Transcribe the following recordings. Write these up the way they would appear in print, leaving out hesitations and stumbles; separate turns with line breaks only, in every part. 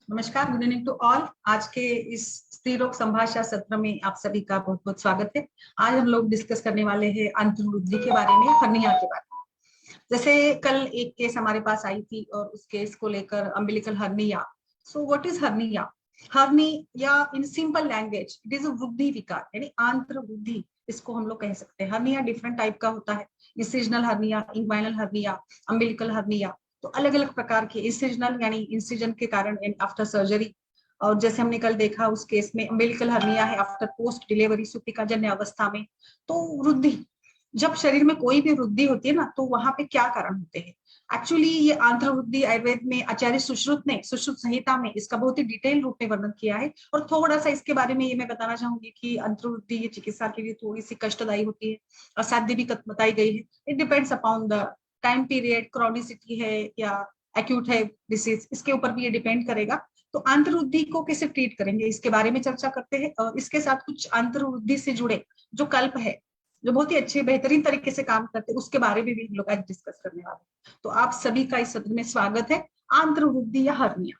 नमस्कार, good evening to all. आज के इस स्त्री रोग संभाषा सत्र में आप सभी का बहुत बहुत स्वागत है। आज हम लोग डिस्कस करने वाले हैं अंतर्वृद्धि के बारे में, हर्निया के बारे में। जैसे कल एक केस हमारे पास आई थी और उस केस को लेकर umbilical hernia. So what is hernia? Hernia in simple language it is a वृद्धि विकार, यानी आंत्र वृद्धि इसको हम लोग कह सकते हैं। हर्निया डिफरेंट टाइप का होता है, incisional hernia, inguinal hernia, umbilical hernia. तो अलग अलग प्रकार के इंसिजनल यानी इंसिजन के कारण आफ्टर सर्जरी, और जैसे हमने कल देखा उस केस में अम्बिलिकल हर्निया है आफ्टर पोस्ट डिलीवरी सुतिका जन्य अवस्था में। तो वृद्धि, जब शरीर में कोई भी वृद्धि होती है ना, तो वहां पे क्या कारण होते हैं? एक्चुअली ये आंत्र वृद्धि आयुर्वेद में आचार्य सुश्रुत ने सुश्रुत संहिता में इसका बहुत ही डिटेल रूप में वर्णन किया है। और थोड़ा सा इसके बारे में ये मैं बताना चाहूंगी कि आंत्र वृद्धि ये चिकित्सा के लिए थोड़ी सी कष्टदायी होती है, असाध्य भी बताई गई है। It depends upon the time period, chronicity है या एक्यूट है डिसीज, इसके ऊपर भी ये डिपेंड करेगा। तो आंतरवृद्धि को कैसे ट्रीट करेंगे इसके बारे में चर्चा करते हैं, और इसके साथ कुछ आंतरवृद्धि से जुड़े जो कल्प है, जो बहुत ही अच्छे बेहतरीन तरीके से काम करते हैं, उसके बारे में भी हम लोग आज डिस्कस करने वाले हैं। तो आप सभी का इस सत्र में स्वागत है। आंतरवृद्धि या हर्निया।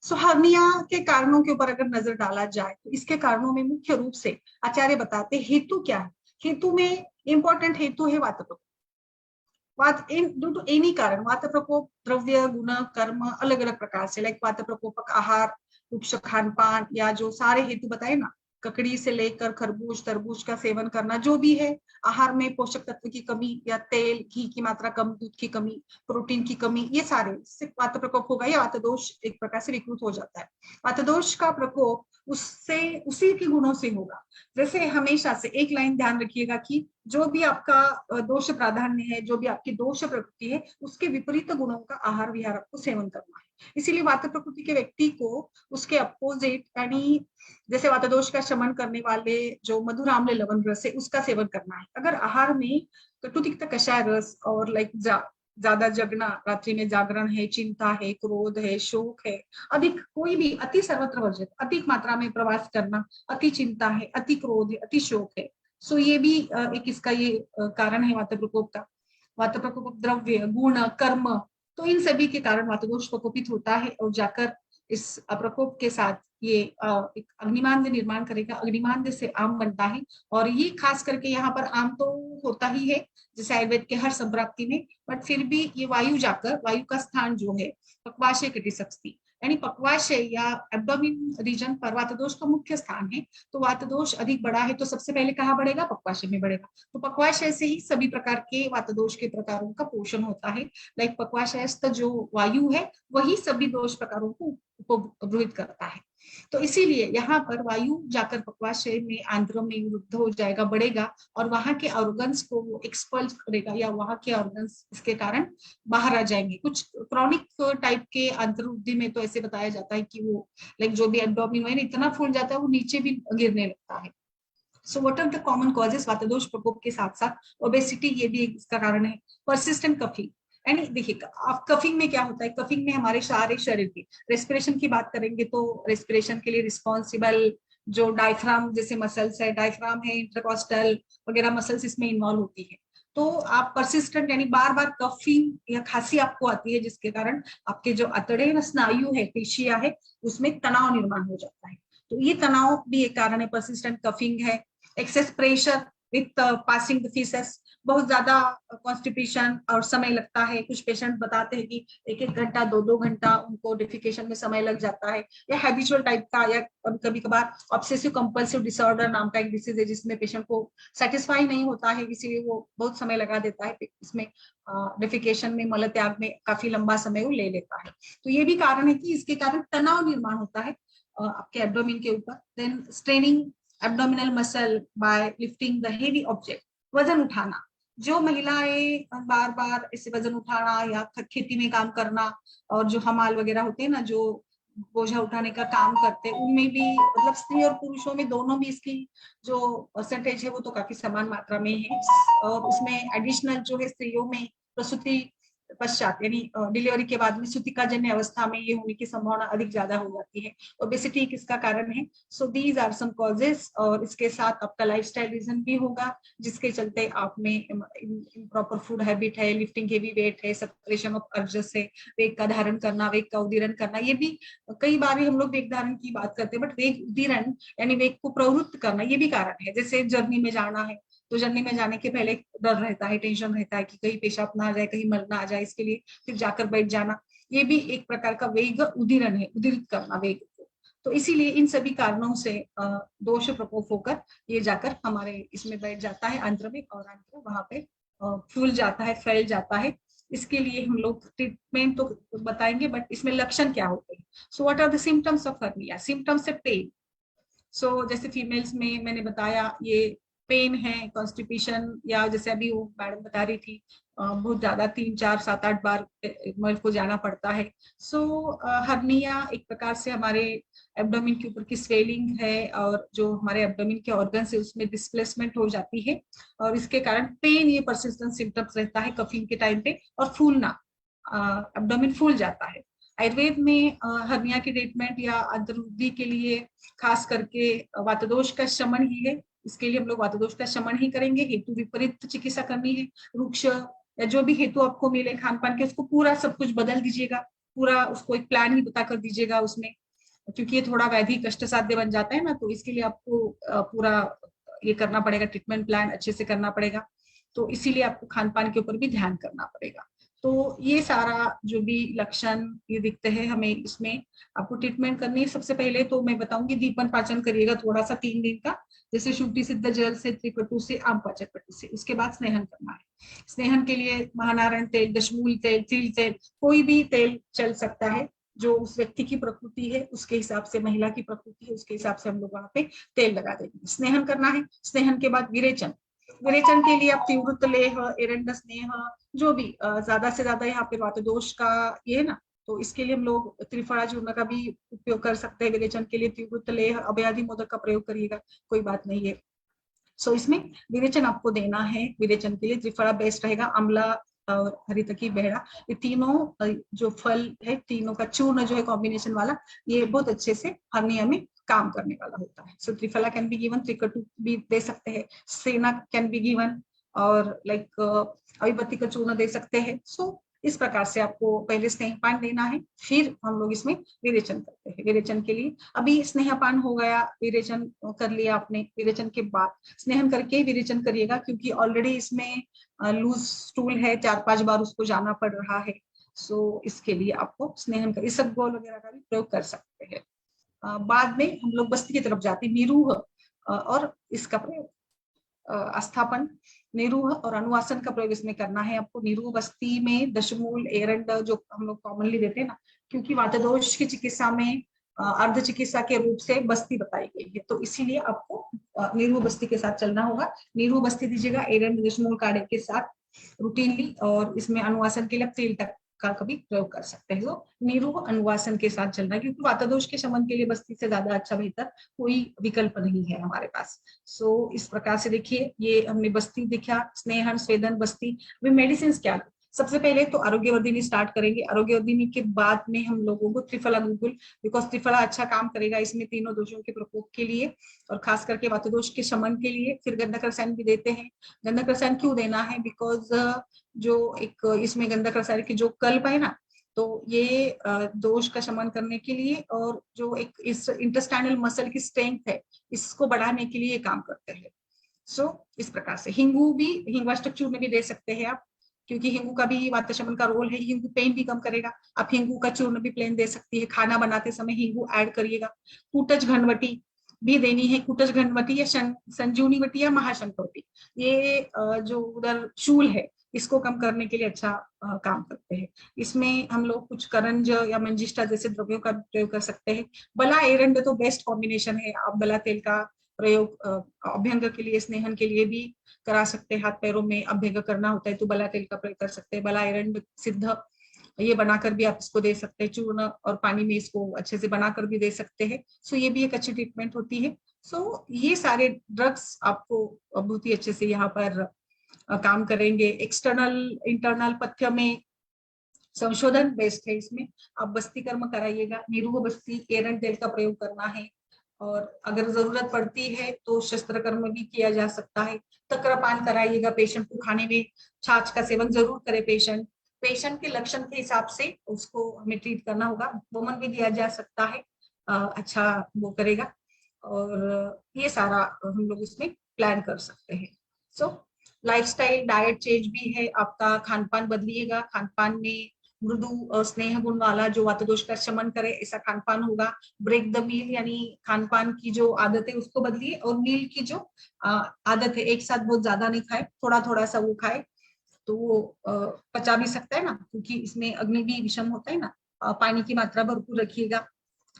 सो हर्निया के कारणों के ऊपर अगर नजर डाला जाए तो इसके कारणों में मुख्य रूप से आचार्य बताते हेतु क्या है। हेतु में इंपॉर्टेंट हेतु है वात प्रकोप। वात इन ड्यू टू एनी कारण, वात प्रकोप द्रव्य गुण कर्म अलग अलग प्रकार से, लाइक वात प्रकोपक आहार, उच्च खान पान, या जो सारे हेतु बताए ना, ककड़ी से लेकर खरबूज तरबूज का सेवन करना, जो भी है आहार में पोषक तत्व की कमी या तेल घी की मात्रा कम, दूध की कमी, प्रोटीन की कमी, ये सारे से वात प्रकोप होगा या वात दोष एक प्रकार से विकृत हो जाता है। वात दोष का प्रकोप उससे उसी के गुणों से होगा। जैसे हमेशा से एक लाइन ध्यान रखिएगा कि जो भी आपका दोष प्राधान्य है, जो भी आपकी दोष प्रकृति है, उसके विपरीत गुणों का आहार विहार आपको सेवन करना है। इसीलिए वात प्रकृति के व्यक्ति को उसके अपोजिट, यानी जैसे वात दोष का शमन करने वाले जो मधुर आम्ल लवण रस है उसका सेवन करना है। अगर आहार में कटु तिक्त कषाय रस और लाइक ज्यादा जगना, रात्रि में जागरण है, चिंता है, क्रोध है, शोक है, अधिक कोई भी अति सर्वत्र वर्जित, अधिक मात्रा में प्रवास करना, अति चिंता है, अति क्रोध है, अति शोक है। सो ये भी एक इसका ये कारण है वात प्रकोप का। वात प्रकोप द्रव्य गुण कर्म, तो इन सभी के कारण वात दोष प्रकोपित होता है और जाकर इस प्रकोप के साथ ये एक अग्निमांद्य निर्माण करेगा। अग्निमांद्य से आम बनता है, और ये खास करके यहाँ पर आम तो होता ही है जैसे आयुर्वेद के हर संप्राप्ति में, बट फिर भी ये वायु जाकर, वायु का स्थान जो है पक्वाशय कटिशक्ति, यानी पक्वाशय या एब्डोमिन रीजन पर वात दोष का मुख्य स्थान है। तो वात दोष अधिक बड़ा है तो सबसे पहले कहाँ बढ़ेगा? पक्वाशय में बढ़ेगा। तो पक्वाशय से ही सभी प्रकार के वात दोष के प्रकारों का पोषण होता है। लाइक पक्वाशयस्थ जो वायु है वही सभी दोष प्रकारों को उपद्रवित करता है। तो इसीलिए यहाँ पर वायु जाकर पक्वाशय में आंद्र में वृद्ध हो जाएगा, बढ़ेगा, और वहां के ऑर्गन्स को वो एक्सपल्स करेगा, या वहां के ऑर्गन्स इसके कारण बाहर आ जाएंगे। कुछ क्रॉनिक टाइप के अंतर्वृद्धि में तो ऐसे बताया जाता है कि वो लाइक जो भी एब्डोमिन है इतना फूल जाता है वो नीचे भी गिरने लगता है। So what are the common causes? वातदोष प्रकोप के साथ साथ ओबेसिटी ये भी इसका कारण है। परसिस्टेंट कफिंग, यानी देखिए कफिंग में क्या होता है, कफिंग में हमारे सारे शरीर की रेस्पिरेशन की बात करेंगे तो रेस्पिरेशन के लिए रिस्पॉन्सिबल जो डायफ्राम जैसे मसल्स है, डायफ्राम है, इंटरकॉस्टल वगैरह मसल्स इसमें इन्वॉल्व होती है। तो आप परसिस्टेंट यानी बार बार कफिंग या खांसी आपको आती है, जिसके कारण आपके जो अतड़े स्नायु है, पेशियां है, उसमें तनाव निर्माण हो जाता है। तो ये तनाव भी एक कारण है, परसिस्टेंट कफिंग है। Excess pressure with passing the faeces, बहुत ज्यादा कॉन्स्टिपेशन और समय लगता है। कुछ पेशेंट बताते हैं कि एक एक घंटा दो दो घंटा उनको डिफिकेशन में समय लग जाता है। या हैबिचुअल टाइप का, या कभी कभार ऑब्सेसिव कंपल्सिव डिसऑर्डर नाम का एक डिसीज है जिसमें पेशेंट को सेटिस्फाई नहीं होता है, इसीलिए वो बहुत समय लगा देता है इसमें, डिफिकेशन में, मल त्याग में काफी लंबा समय वो ले लेता है। तो ये भी कारण है कि इसके कारण तनाव निर्माण होता है आपके एब्डोमिन के ऊपर। Then straining abdominal muscle by lifting the heavy object, वजन उठाना। जो महिलाएं बार बार ऐसे वजन उठाना या खेती में काम करना, और जो हमाल वगैरह होते हैं ना, जो बोझा उठाने का काम करते हैं, उनमें भी मतलब स्त्री और पुरुषों में दोनों में इसकी जो परसेंटेज है वो तो काफी समान मात्रा में है। और उसमें एडिशनल जो है स्त्रियों में प्रसूति पश्चात यानी डिलीवरी के बाद में सूतिका जन्य अवस्था में ये होने की संभावना अधिक ज्यादा हो जाती है। ओबेसिटी किसका कारण है? So these are some causes. और इसके साथ आपका लाइफस्टाइल रीजन भी होगा, जिसके चलते आप में इम्प्रॉपर फूड हैबिट है, लिफ्टिंग हेवी वेट है, सेपरेशन ऑफ अर्जेस है, वेग का धारण करना, वेग का उदीरण करना। ये भी कई बार हम लोग वेग धारण की बात करते हैं, बट वेग उदीरण यानी वेग को प्रवृत्त करना ये भी कारण है। जैसे जर्नी में जाना है तो जर्नी में जाने के पहले डर रहता है, टेंशन रहता है कि कहीं पेशाब ना आ जाए, कहीं मल ना आ जाए, इसके लिए फिर जाकर बैठ जाना, ये भी एक प्रकार का वेग उदीरण है, उदीरित करना वेग को। तो इसीलिए इन सभी कारणों से दोष प्रकोप होकर ये जाकर हमारे इसमें बैठ जाता है अंत्र में, और अंत्र वहां पे फूल जाता है, फैल जाता है। इसके लिए हम लोग ट्रीटमेंट तो बताएंगे, बट इसमें लक्षण क्या होते हैं? So what are the symptoms of hernia? Symptoms है पेन। सो जैसे फीमेल्स में मैंने बताया ये पेन है, कॉन्स्टिपेशन, या जैसे अभी वो मैडम बता रही थी बहुत ज्यादा 3 4 7 8 बार मर्द को जाना पड़ता है। सो हर्निया एक प्रकार से हमारे एब्डोमेन के ऊपर की स्वेलिंग है, और जो हमारे एब्डोमेन के ऑर्गन्स है उसमें डिस्प्लेसमेंट हो जाती है, और इसके कारण पेन ये परसिस्टेंट सिम्टम्स रहता है कफिंग के टाइम पे, और फूलना, एब्डोमेन फूल जाता है। आयुर्वेद में हर्निया की ट्रीटमेंट या अंतर्वृद्धि के लिए खास करके वातदोष का शमन ही है। इसके लिए हम लोग वातदोष का शमन ही करेंगे। हेतु विपरीत चिकित्सा करनी है, वृक्ष या जो भी हेतु आपको मिले खान पान के, उसको पूरा सब कुछ बदल दीजिएगा, पूरा उसको एक प्लान ही बता कर दीजिएगा उसमें, क्योंकि ये थोड़ा वैधि कष्ट साध्य बन जाता है ना, तो इसके लिए आपको पूरा ये करना पड़ेगा, ट्रीटमेंट प्लान अच्छे से करना पड़ेगा। तो इसीलिए आपको खान पान के ऊपर भी ध्यान करना पड़ेगा। तो ये सारा जो भी लक्षण ये दिखते हैं हमें, इसमें आपको ट्रीटमेंट करनी है। सबसे पहले तो मैं बताऊंगी दीपन पाचन करिएगा थोड़ा सा 3 दिन का, जैसे शुद्धि सिद्ध जल से, त्रिकटु से, आम पाचक पट्टी से। उसके बाद स्नेहन करना है। स्नेहन के लिए महानारायण तेल, दशमूल तेल, तिल तेल, कोई भी तेल चल सकता है, जो उस व्यक्ति की प्रकृति है उसके हिसाब से, महिला की प्रकृति है उसके हिसाब से हम लोग वहां पे तेल लगा देंगे। स्नेहन करना है। स्नेहन के बाद विरेचन। विरेचन के लिए आप तीव्रत लेह, एरंड स्नेह, जो भी ज्यादा से ज्यादा यहाँ पे वातदोष का ये है ना, तो इसके लिए हम लोग त्रिफला चूर्ण का भी उपयोग कर सकते हैं। विरेचन के लिए तीव्रत लेह, अभयाधि मोदक का प्रयोग करिएगा, कोई बात नहीं है। सो इसमें विरेचन आपको देना है। विरेचन के लिए त्रिफला बेस्ट रहेगा, आंवला और हरितकी, बेहड़ा, ये तीनों जो फल है, तीनों का चूर्ण जो है कॉम्बिनेशन वाला, ये बहुत अच्छे से हर्निया में काम करने वाला होता है। सो त्रिफला कैन बी गिवन, त्रिकटु भी दे सकते हैं, सेना कैन बी गिवन, और लाइक अभिपत्ति का चूर्ण दे सकते हैं। सो इस प्रकार से आपको पहले स्नेहपान देना है, फिर हम लोग इसमें विरेचन करते हैं। विरेचन के लिए अभी स्नेहपान हो गया, विरेचन कर लिया आपने, विरेचन के बाद स्नेहन करके विरेचन करिएगा, क्योंकि ऑलरेडी इसमें लूज स्टूल है, 4 5 बार उसको जाना पड़ रहा है। सो इसके लिए आपको स्नेहन कर, इसबगोल वगैरह का भी प्रयोग कर सकते हैं। बाद में हम लोग बस्ती की तरफ जाते हैं, निरूह और इसका प्रयोग, अस्थापन, निरूह और अनुवासन का प्रयोग इसमें करना है आपको। निरूह बस्ती में दशमूल, एरंड जो हम लोग कॉमनली देते हैं ना, क्योंकि वातदोष की चिकित्सा में अर्ध चिकित्सा के रूप से बस्ती बताई गई है, तो इसीलिए आपको निरूह बस्ती के साथ चलना होगा। निरूह बस्ती दीजिएगा एरंड दशमूल काढ़े के साथ रूटीनली, और इसमें अनुवासन के लिए तेल तक का कभी प्रयोग कर सकते हैं। तो निरूह अनुवासन के साथ चलना है, क्योंकि वातदोष के शमन के लिए बस्ती से ज्यादा अच्छा बेहतर कोई विकल्प नहीं है हमारे पास। सो इस प्रकार से देखिए, ये हमने बस्ती दिखा, स्नेहन, स्वेदन, बस्ती। अभी मेडिसिन क्या? सबसे पहले तो आरोग्यवर्धिनी स्टार्ट करेंगे। आरोग्यवर्धिनी के बाद में हम लोगों को त्रिफला गुलगुल, बिकॉज त्रिफला अच्छा काम करेगा इसमें तीनों दोषों के प्रकोप के लिए, और खास करके वातदोष के शमन के लिए। फिर गंधक रसायन भी देते हैं। गंधक रसायन क्यों देना है? बिकॉज जो एक इसमें गंधक रसायन की जो कल्प है ना, तो ये दोष का शमन करने के लिए, और जो एक इस इंटेस्टाइनल मसल की स्ट्रेंथ है इसको बढ़ाने के लिए काम करते हैं। सो इस प्रकार से हिंगू भी, हिंगवाष्टक चूर्ण भी दे सकते हैं आप, क्योंकि हिंगू का भी वात शमन का रोल है। हिंगू पेन भी कम करेगा। आप हिंगू का चूर्ण भी प्लेन दे सकती है। खाना बनाते समय हिंगू ऐड करिएगा। कूटज घनवटी भी देनी है। कूटज घनवटी या संजीवनी वटी या महाशंकवटी, ये जो उधर शूल है इसको कम करने के लिए अच्छा काम करते हैं। इसमें हम लोग कुछ करंज या मंजिष्ठा जैसे द्रव्यों का प्रयोग कर सकते हैं। बला एरंड तो बेस्ट कॉम्बिनेशन है। आप बला तेल का प्रयोग अभ्यंग के लिए, स्नेहन के लिए भी करा सकते हैं। हाथ पैरों में अभ्यंग करना होता है तो बला तेल का प्रयोग कर सकते हैं। बला एरंड सिद्ध, ये बनाकर भी आप इसको दे सकते हैं। चूर्ण और पानी में इसको अच्छे से बनाकर भी दे सकते हैं। सो ये भी एक अच्छी ट्रीटमेंट होती है। सो ये सारे ड्रग्स आपको बहुत ही अच्छे से यहाँ पर काम करेंगे। एक्सटर्नल इंटरनल पथ्य में संशोधन बेस्ट है इसमें। आप बस्ती कर्म कराइएगा, निरूह बस्ती एरंड तेल का प्रयोग करना है, और अगर जरूरत पड़ती है तो शस्त्र कर्म भी किया जा सकता है। तक्रपान कराइएगा, पेशेंट को खाने में छाछ का सेवन जरूर करे पेशेंट। पेशेंट के लक्षण के हिसाब से उसको हमें ट्रीट करना होगा। वोमन भी दिया जा सकता है, अच्छा वो करेगा, और ये सारा हम लोग इसमें प्लान कर सकते हैं। सो लाइफस्टाइल डाइट चेंज भी है आपका, खान पान बदलिएगा, खान पान में मृदु और स्नेह गुण वाला जो वातदोष का शमन करे ऐसा खान पान होगा। ब्रेक द मील यानी खान पान की जो आदत है उसको बदलिए, और मील की जो आदत है एक साथ बहुत ज्यादा नहीं खाए, थोड़ा थोड़ा सा वो खाए, तो वो पचा भी सकता है ना, क्योंकि इसमें अग्नि भी विषम होता है ना। पानी की मात्रा भरपूर रखिएगा,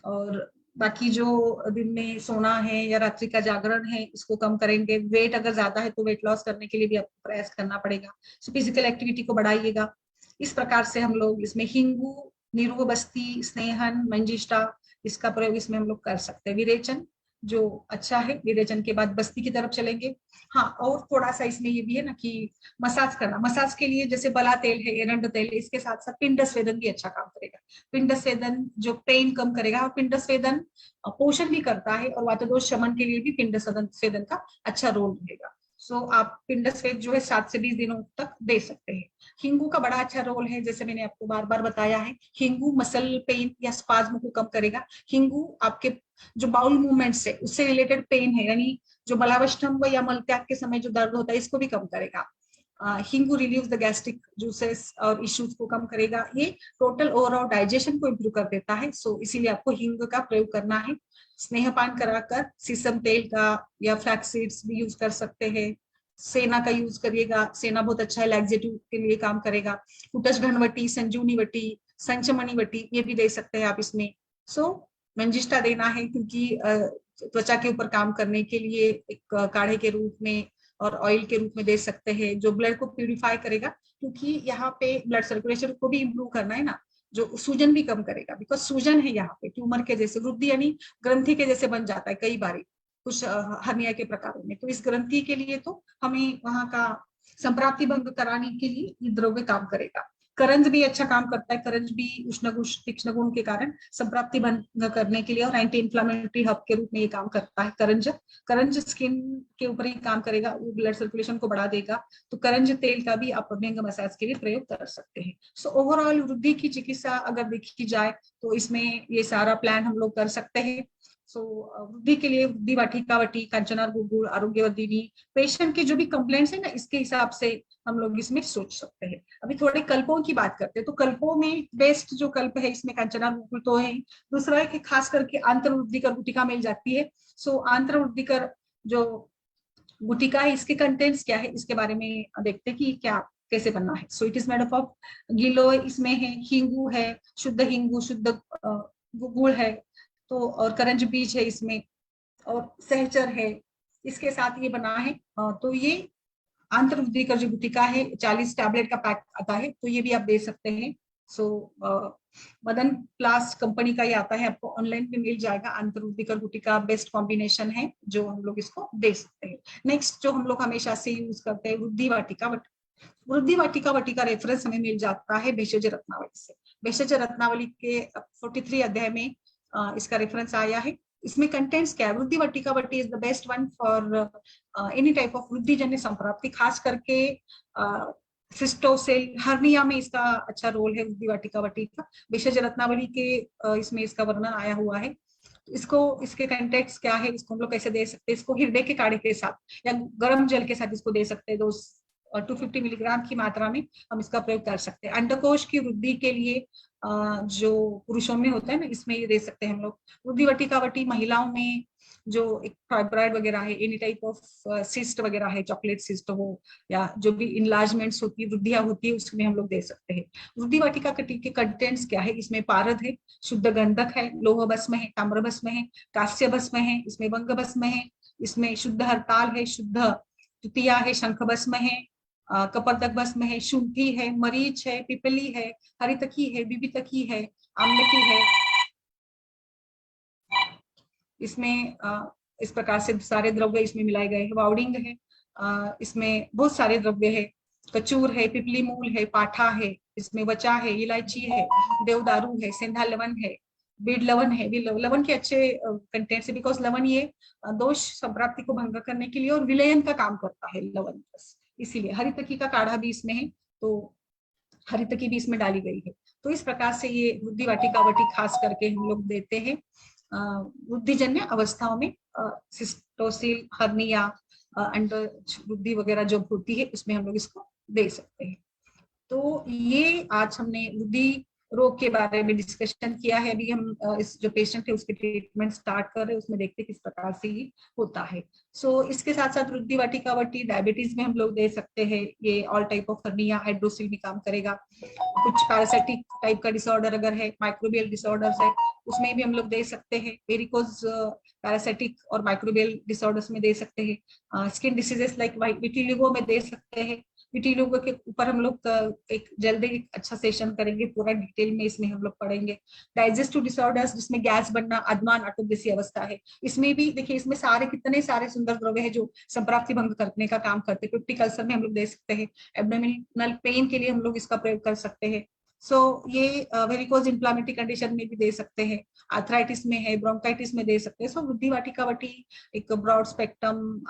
और बाकी जो दिन में सोना है या रात्रि का जागरण है इसको कम करेंगे। वेट अगर ज्यादा है तो वेट लॉस करने के लिए भी आपको प्रयास करना पड़ेगा, सो फिजिकल एक्टिविटी को बढ़ाइएगा। इस प्रकार से हम लोग इसमें हिंगू, निरूह बस्ती, स्नेहन, मंजिष्ठा, इसका प्रयोग इसमें हम लोग कर सकते हैं। विरेचन जो अच्छा है, विरेचन के बाद बस्ती की तरफ चलेंगे। हाँ, और थोड़ा सा इसमें ये भी है ना कि मसाज करना, मसाज के लिए जैसे बला तेल है, एरंड तेल है, इसके साथ साथ पिंड स्वेदन भी अच्छा काम करेगा। पिंड स्वेदन जो पेन कम करेगा, और पिंड स्वेदन पोषण भी करता है, और वातदोष शमन के लिए भी पिंड स्वेदन का अच्छा रोल रहेगा। सो आप पिंड स्वेद जो है 7 से 20 दिनों तक दे सकते हैं। हिंगू का बड़ा अच्छा रोल है, जैसे मैंने आपको बार बार बताया है, हिंगू मसल पेन या स्पाज्म को कम करेगा। हिंगू आपके जो बाउल मूवमेंट्स है उससे रिलेटेड पेन है, यानी जो बलावष्टम्भ या मलत्याग के समय जो दर्द होता है इसको भी कम करेगा। Hingoo relieves the gastric juices और इश्यूज को कम करेगा। ये टोटल ओवरऑल डाइजेशन को इंप्रूव कर देता है, सो इसीलिए आपको हिंग का प्रयोग करना है। स्नेहपान कराकर सीसम तेल का या फ्लैक्स सीड्स भी यूज कर सकते हैं। सेना का यूज करिएगा, सेना बहुत अच्छा है, लैक्सेटिव के लिए काम करेगा। कुटच घनवटी, संजीवनी वटी, संचमनी वटी ये भी दे सकते हैं आप इसमें। सो मंजिष्ठा देना है, क्योंकि त्वचा के ऊपर काम करने के लिए एक काढ़े के रूप में और ऑयल के रूप में दे सकते हैं, जो ब्लड को प्यूरिफाई करेगा, क्योंकि यहाँ पे ब्लड सर्कुलेशन को भी इम्प्रूव करना है ना, जो सूजन भी कम करेगा, बिकॉज सूजन है यहाँ पे ट्यूमर के जैसे, वृद्धि यानी ग्रंथि के जैसे बन जाता है कई बार कुछ हर्निया के प्रकारों में, तो इस ग्रंथि के लिए तो हमें वहां का संप्राप्ति भंग कराने के लिए ये द्रव्य काम करेगा। करंज भी अच्छा काम करता है, करंज भी उष्ण तीक्ष्ण गुण के कारण संप्राप्ति भंग करने के लिए और एंटी इंफ्लामेटरी हब के रूप में ये काम करता है। करंज, करंज स्किन के ऊपर ही काम करेगा, वो ब्लड सर्कुलेशन को बढ़ा देगा, तो करंज तेल का भी आप अभ्यंग मसाज के लिए प्रयोग कर सकते हैं। सो ओवरऑल वृद्धि की चिकित्सा अगर देखी जाए तो इसमें ये सारा प्लान हम लोग कर सकते हैं। सो वृद्धि के लिए वृद्धि वाटिका वटी, कांचनार गुड़, आरोग्यवर्धिनी, पेशेंट के जो भी कंप्लेंट्स है ना इसके हिसाब से हम लोग इसमें सोच सकते हैं। अभी थोड़े कल्पों की बात करते हैं, तो कल्पों में बेस्ट जो कल्प है इसमें कांचनार गुड़ तो है। दूसरा है कि खास करके आंतरवृद्धिकर गुटिका मिल जाती है। सो आंतरवृद्धिकर जो गुटिका है इसके कंटेंट्स क्या है इसके बारे में देखते हैं कि क्या कैसे बनना है। So it is made up of giloy इसमें है, हिंगू है, शुद्ध हिंगू, शुद्ध गुड़ है, तो और करंज बीज है इसमें, और सहचर है, इसके साथ ये बना है। तो ये आंतरवृद्धिकर जो गुटिका है 40 टैबलेट का पैक आता है, तो ये भी आप दे सकते हैं। सो मदन प्लास्ट कंपनी का ये आता है, आपको ऑनलाइन पे मिल जाएगा। आंतरवृद्धिकर गुटिका बेस्ट कॉम्बिनेशन है जो हम लोग इसको दे सकते हैं। नेक्स्ट जो हम लोग हमेशा से यूज करते हैं वृद्धि वाटिका वृद्धि वाटिका वटी का रेफरेंस हमें मिल जाता है भेषज रत्नावली से। भेषज रत्नावली के 43 अध्याय में इसका रेफरेंस आया है। इसमें कंटेंट्स क्या है, Vriddhi Vatika Vati is the best one for any type of वृद्धि जन्य संप्राप्ति, खास करके सिस्टोसेल हर्निया में इसका अच्छा रोल है वृद्धि वाटिका वटी का। भेषज रत्नावली के इसमें इसका वर्णन आया हुआ है। इसको इसके कंटेक्ट्स क्या है, इसको हम लोग कैसे दे सकते हैं, इसको हृदय के काढ़े के साथ या गर्म जल के साथ इसको दे सकते हैं। 250 मिलीग्राम की मात्रा में हम इसका प्रयोग कर सकते हैं। अंडकोश की वृद्धि के लिए जो पुरुषों में होता है ना इसमें ये दे सकते हैं हम लोग। वृद्धि वाटिका वटी महिलाओं में जो एक फाइब्रॉइड वगैरह है, एनी टाइप ऑफ सिस्ट वगैरह है, चॉकलेट सिस्ट हो या जो भी इनलार्जमेंट्स होती है, वृद्धियां होती है, उसमें हम लोग दे सकते हैं। वृद्धि वाटिका के कंटेंट्स क्या है, इसमें पारद है, शुद्ध गंधक है, लोह भस्म है, ताम्र भस्म है, कांस्य भस्म है, इसमें वंग भस्म है, इसमें शुद्ध हरताल है, शुद्ध तृतीया है, शंख भस्म है, कपर्दक भस्म है, शुंठी है, मरीच है, पिपली है, हरितकी है, बिबितकी है, आम्लकी है। इसमें इस प्रकार से सारे द्रव्य इसमें मिलाए गए हैं। वाउडिंग है, इसमें बहुत सारे द्रव्य है। कचूर है, पिपली मूल है, पाठा है, इसमें वचा है, इलायची है, देवदारू है, सेंधा लवन है, बीड लवन है। भी लवन के अच्छे कंटेंट्स है, बिकॉज लवन ये दोष संप्राप्ति को भंग करने के लिए और विलयन का काम करता है लवन, बस इसीलिए। हरितकी का काढ़ा भी इसमें है, तो हरितकी भी इसमें डाली गई है। तो इस प्रकार से ये वृद्धि वाटिका वटी खास करके हम लोग देते हैं वृद्धिजन्य अवस्थाओं में, सिस्टोसिल, हर्निया, अंडर वृद्धि वगैरह जो होती है उसमें हम लोग इसको दे सकते हैं। तो ये आज हमने वृद्धि रोग के बारे में डिस्कशन किया है। अभी हम इस जो पेशेंट है उसके ट्रीटमेंट स्टार्ट कर रहे हैं, उसमें देखते हैं किस प्रकार से ये होता है। सो इसके साथ साथ वृद्धि वाटिका वटी डायबिटीज में हम लोग दे सकते हैं। ये all type of hernia, hydrocele भी काम करेगा। कुछ पैरासिटिक टाइप का डिसऑर्डर अगर है, माइक्रोबियल डिसऑर्डर्स है, उसमें भी हम लोग दे सकते हैं। वेरिकोज पैरासिटिक और माइक्रोबियल डिसऑर्डर्स में दे सकते हैं। स्किन डिसीजेस लाइक विटिलिगो में दे सकते हैं। विटिलिगो के ऊपर हम लोग एक जल्दी एक अच्छा सेशन करेंगे, पूरा डिटेल में इसमें हम लोग पढ़ेंगे। डाइजेस्टिव डिसऑर्डर्स जिसमें गैस बनना, अदमान अटक जैसी अवस्था है, इसमें भी देखिए इसमें सारे कितने सारे सुंदर द्रव्य है जो संप्राप्ति भंग करने का काम करते हैं। पेप्टिक अल्सर में हम लोग दे सकते हैं। एब्डोमिनल पेन के लिए हम लोग इसका प्रयोग कर सकते हैं। ये वेरिकोज इन्फ्लामेटरी कंडीशन में भी दे सकते हैं। आर्थराइटिस में है, ब्रोंकाइटिस में दे सकते हैं। वृद्धि वाटिका वटी एक ब्रॉड स्पेक्ट्रम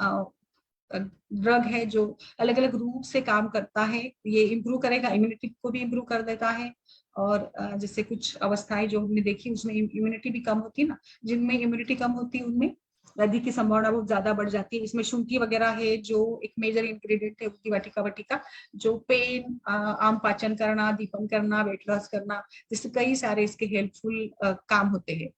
ड्रग है जो अलग अलग रूप से काम करता है। ये इम्प्रूव करेगा, इम्यूनिटी को भी इम्प्रूव कर देता है। और जैसे कुछ अवस्थाएं जो हमने देखी उसमें इम्यूनिटी भी कम होती है ना, जिनमें इम्यूनिटी कम होती है उनमें वृद्धि की संभावना बहुत ज्यादा बढ़ जाती है। इसमें शुंठी वगैरह है जो एक मेजर इंग्रेडिएंट है वृद्धि वाटिका वटी का, जो पेन, आम पाचन करना, दीपन करना, वेट लॉस करना, जिससे कई सारे इसके हेल्पफुल काम होते हैं।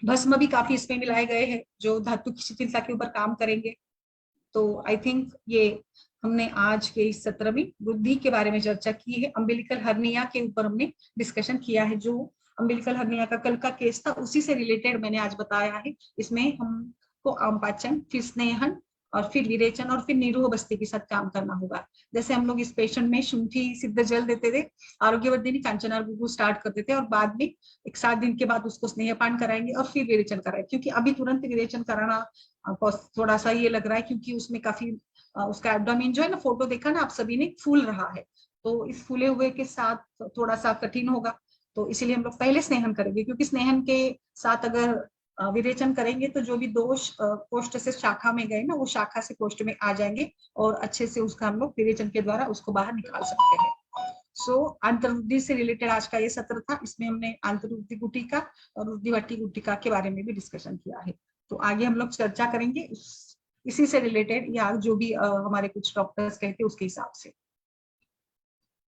भस्म भी काफी इसमें मिलाए गए हैं जो धातु की शिथिलता के ऊपर काम करेंगे। तो आई थिंक ये हमने आज के इस सत्र में वृद्धि के बारे में चर्चा की है। अम्बिलिकल हर्निया के ऊपर हमने डिस्कशन किया है। जो अम्बिलिकल हर्निया का कल का केस था उसी से रिलेटेड मैंने आज बताया है। इसमें हमको आमपाचन, फिर स्नेहन और फिर विरेचन और फिर निरूह बस्ती के साथ काम करना होगा। जैसे हम लोग इस पेशेंट में शुंठी सिद्ध जल देते थे, आरोग्यवर्धिनी कांचनार गुगु स्टार्ट करते थे और बाद में एक 7 दिन के बाद उसको स्नेहपान कराएंगे और फिर विरेचन कराएंगे। क्योंकि अभी तुरंत विरेचन कराना थोड़ा सा ये लग रहा है, क्योंकि उसमें काफी उसका एब्डोमेन जो है ना, फोटो देखा ना आप सभी ने, फूल रहा है। तो इस फूले हुए के साथ थोड़ा सा कठिन होगा, तो इसीलिए हम लोग पहले स्नेहन करेंगे। क्योंकि स्नेहन के साथ अगर विरेचन करेंगे तो जो भी दोष कोष्ठ से शाखा में गए ना, वो शाखा से कोष्ठ में आ जाएंगे और अच्छे से उसका हम लोग विरेचन के द्वारा उसको बाहर निकाल सकते हैं। अंतर्वृद्धि से रिलेटेड आज का ये सत्र था। इसमें हमने अंतर्वृद्धि गुटिका और वृद्धिवटी गुटिका के बारे में भी डिस्कशन किया है। तो आगे हम लोग चर्चा करेंगे इसी से रिलेटेड, या जो भी हमारे कुछ डॉक्टर्स कहते हैं उसके हिसाब से।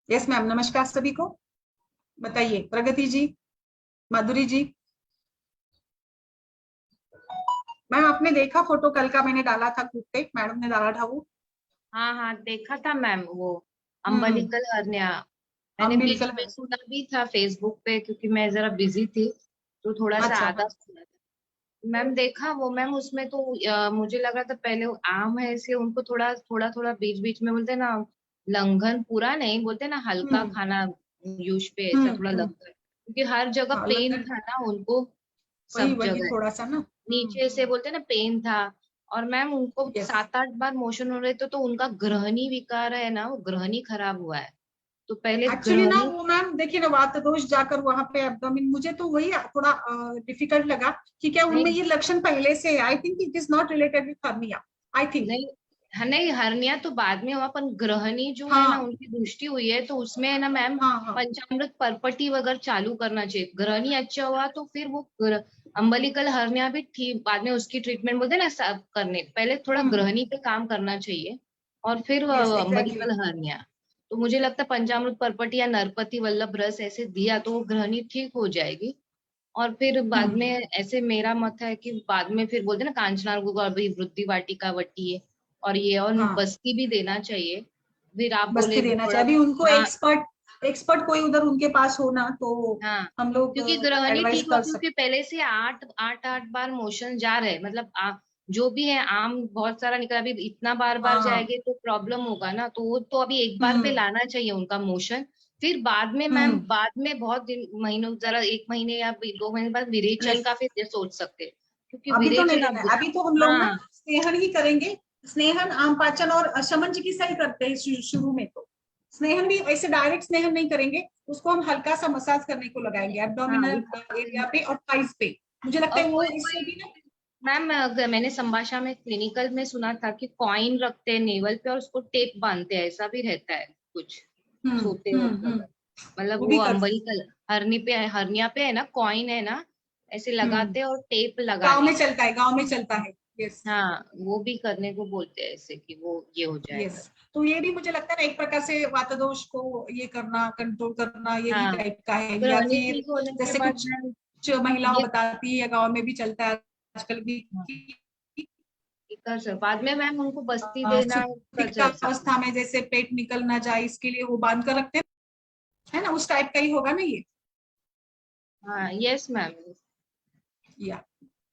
यस मैम, नमस्कार सभी को। बताइए प्रगति जी, माधुरी जी। मैम आपने देखा फोटो कल का मैंने डाला था ग्रुप पे, मैडम ने डाला था वो?
हाँ हाँ देखा था मैम, वो अम्बिलिकल हर्निया। मैंने बीच में सुना भी था फेसबुक पे, क्योंकि मैं जरा बिजी थी तो थोड़ा सा आधा सुना था मैम। देखा वो मैम, उसमें तो मुझे लग रहा था पहले वो आम है ऐसे, उनको थोड़ा थोड़ा थोड़ा बीच बीच में बोलते ना, लंघन पूरा नहीं बोलते ना, हल्का खाना यूज पे ऐसा थोड़ा लंघन, क्योंकि हर जगह पेन था ना उनको, सब जगह
थोड़ा सा ना
नीचे से बोलते ना पेन था। और मैम उनको 7-8 बार मोशन हो रहे थे, तो उनका ग्रहणी विकार है ना, वो ग्रहणी खराब हुआ है। तो पहले
एक्चुअली ना वो मैम देखिए ना, वात दोष जाकर वहां पे एब्डोमेन, मुझे तो वही थोड़ा डिफिकल्ट लगा कि क्या उनमें ये लक्षण पहले से है। I think it is not related with hernia, I think.
नहीं हर्निया तो बाद में हुआ, पर ग्रहणी जो है ना उनकी दृष्टि हुई है, तो उसमें है ना मैम पंचामृत परपटी वगैरह चालू करना चाहिए। ग्रहणी अच्छा हुआ तो फिर वो अम्बिलिकल हर्निया भी ठीक, बाद में उसकी ट्रीटमेंट बोलते ना सब करने, पहले थोड़ा ग्रहणी पे काम करना चाहिए और फिर अम्बिलिकल हर्निया। तो मुझे लगता है पंचामृत परपटी या नरपति वल्लभ रस ऐसे दिया तो वो ग्रहणी ठीक हो जाएगी। और फिर बाद में ऐसे मेरा मत है कि बाद में फिर बोलते ना कांचनार गुगु वृद्धि वाटिका वटी है और ये, और बस्ती भी देना चाहिए। फिर आप बोले
देना चाहिए। अभी उनको एक्सपर्ट कोई उधर उनके पास हो ना, तो हम लोग
क्योंकि ग्रहणी ठीक हो, क्योंकि पहले से 8 बार मोशन जा रहे, मतलब जो भी है आम बहुत सारा निकला, अभी इतना बार बार जाएंगे तो प्रॉब्लम होगा ना। तो वो तो अभी एक बार पे लाना चाहिए उनका मोशन। फिर बाद में मैम, बाद में बहुत दिन महीनों, जरा 1 महीने या 2 महीने बाद विरेचन का फिर सोच सकते हैं, क्योंकि
अभी तो नहीं
विरेचन
लेना है। अभी तो हम लोग ना स्नेहन ही करेंगे। स्नेहन, आम पाचन और शमन चिकित्सा ही करते हैं शुरू में। तो स्नेहन भी ऐसे डायरेक्ट स्नेहन नहीं करेंगे, उसको हम हल्का सा मसाज करने को लगाएंगे एब्डोमिनल एरिया पे और थाइस पे। मुझे लगता है वो इससे भी ना
मैम, मैंने संभाषा में क्लिनिकल में सुना था कि कॉइन रखते हैं नेवल पे और उसको टेप बांधते हैं, ऐसा भी रहता है कुछ सोते वक्त अगर, मतलब
वो
वो
भी कर
अम्बलिकल हर्निया पे है ना, कॉइन है ना, ऐसे लगाते हैं और टेप लगा
गांव में
देते हैं।
चलता है, गांव में चलता है। यस
हाँ, वो भी करने को बोलते हैं ऐसे कि वो ये हो
यस।
जाएगा।
तो ये भी मुझे लगता है ना एक प्रकार से वातदोष को ये करना, कंट्रोल करना, यही
हाँ,
टाइप का है। या
ग्रहणी
फिर
ठीक होने के
जैसे
बाद
कुछ
मैम
महिलाओं
ये
बताती है या गांव में भी चलता है आजकल भी
हाँ,
कि
कर सर बाद में मैम उनको बस्ती देना कर
सुप्तिक
कर सकते।
अवस्था में जैसे पेट निकल ना जाए इसके लिए वो बांध कर रखते हैं, है ना? उस टाइप का ही होगा ना ये।
हाँ, यस मैम।
या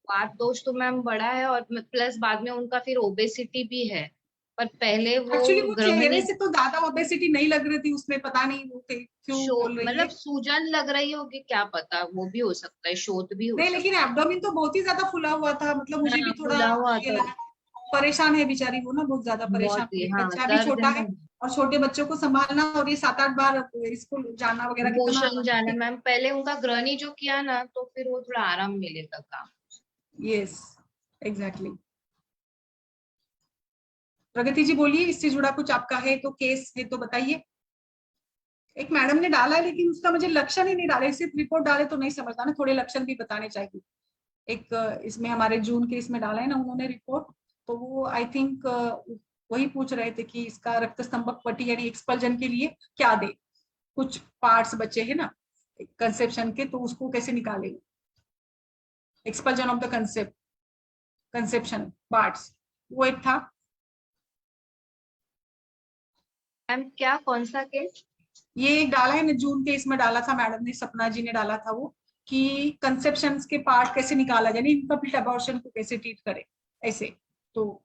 बात दोष तो मैम बड़ा है और प्लस बाद में उनका फिर ओबेसिटी भी है, पर पहले वो
एक्चुअली वो चेहरे
गृहिणी
से तो ज्यादा ओबेसिटी नहीं लग रही थी उसमें, पता नहीं वो क्यों
शो
बोल रही
मतलब
है।
सूजन लग रही होगी, क्या पता, वो भी हो सकता है, शोथ भी हो
नहीं, लेकिन
सकता
एब्डोमिन तो बहुत ही ज्यादा फुला हुआ था, मतलब
है।
मुझे भी
हाँ,
थोड़ा
फूला हुआ
ये
था,
लगा। परेशान है बेचारी वो ना, बहुत ज्यादा परेशान
बहुत
हो
ही,
गई।
हाँ,
बच्चा भी
दर्द
छोटा है
में
और छोटे बच्चों को संभालना और ये 7-8 बार स्कूल जाना वगैरह कितना।
वॉशरूम जाना मैम, पहले उनका गृहिणी जो किया ना तो फिर वो थोड़ा आराम मिलेगा काम।
Yes exactly. प्रगति जी बोलिए, इससे जुड़ा कुछ आपका है तो, केस है तो बताइए। एक मैडम ने डाला है लेकिन उसका मुझे लक्षण ही नहीं डाले, सिर्फ रिपोर्ट डाले तो नहीं समझता ना, थोड़े लक्षण भी बताने चाहिए। एक इसमें हमारे जून के इसमें डाला है ना उन्होंने रिपोर्ट, तो वो आई थिंक वही पूछ रहे थे कि इसका रक्त स्तंभक पट्टी यानी एक्सपल्जन के लिए क्या दे। कुछ पार्ट्स बचे हैं ना कंसेप्शन के, तो उसको कैसे निकालेंगे, expulsion of the conception parts, वो एक था।
मैम क्या, कौन सा केस?
ये एक डाला है ना जून के इसमें डाला था मैडम ने, सपना जी ने डाला था वो, कि कंसेप्शन के पार्ट कैसे निकाला जाए, इनकम्प्लीट अबॉर्शन को कैसे ट्रीट करे ऐसे। तो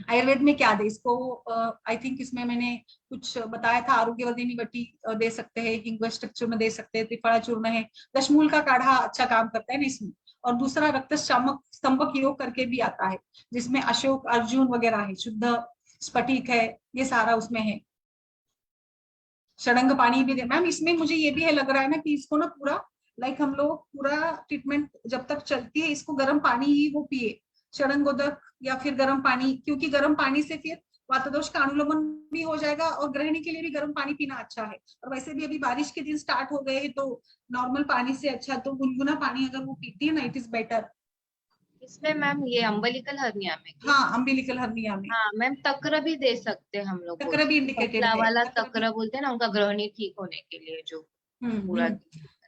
आयुर्वेद में क्या दे इसको, आई थिंक इसमें मैंने कुछ बताया था, आरोग्यवर्धिनी बट्टी दे सकते हैं, हिंगवष्टक चूर्ण दे सकते हैं, त्रिफला चूर्ण है, दशमूल का काढ़ा अच्छा काम करता है ना इसमें। और दूसरा रक्त स्तंभक योग करके भी आता है, जिसमें अशोक अर्जुन वगैरह है, शुद्ध स्फटिक है, ये सारा उसमें है। षडंग पानी भी दे मैम, इसमें मुझे ये भी है लग रहा है ना कि इसको ना पूरा लाइक हम लोग पूरा ट्रीटमेंट जब तक चलती है इसको गर्म पानी ही वो पिए, षडंगोदक या फिर गर्म पानी, क्योंकि गर्म पानी से फिर वातदोष का अनुलोमन भी हो जाएगा और गृहिणी के लिए भी गर्म पानी पीना अच्छा है। और वैसे भी अभी बारिश के दिन स्टार्ट हो गए हैं तो नॉर्मल पानी से अच्छा तो गुनगुना पानी अगर वो पीती है ना, इट इज बेटर।
इसमें मैम ये अम्बिलिकल हर्निया में क्या?
हाँ अम्बिलिकल हर्निया में
हाँ मैम, तक्र भी दे सकते हैं हम लोग को
तक्र भी
उसको,
इंडिकेटेड
पतला
है,
वाला
तक्र भी।
तक्र बोलते हैं ना, उनका गृहिणी ठीक होने के लिए जो पूरा।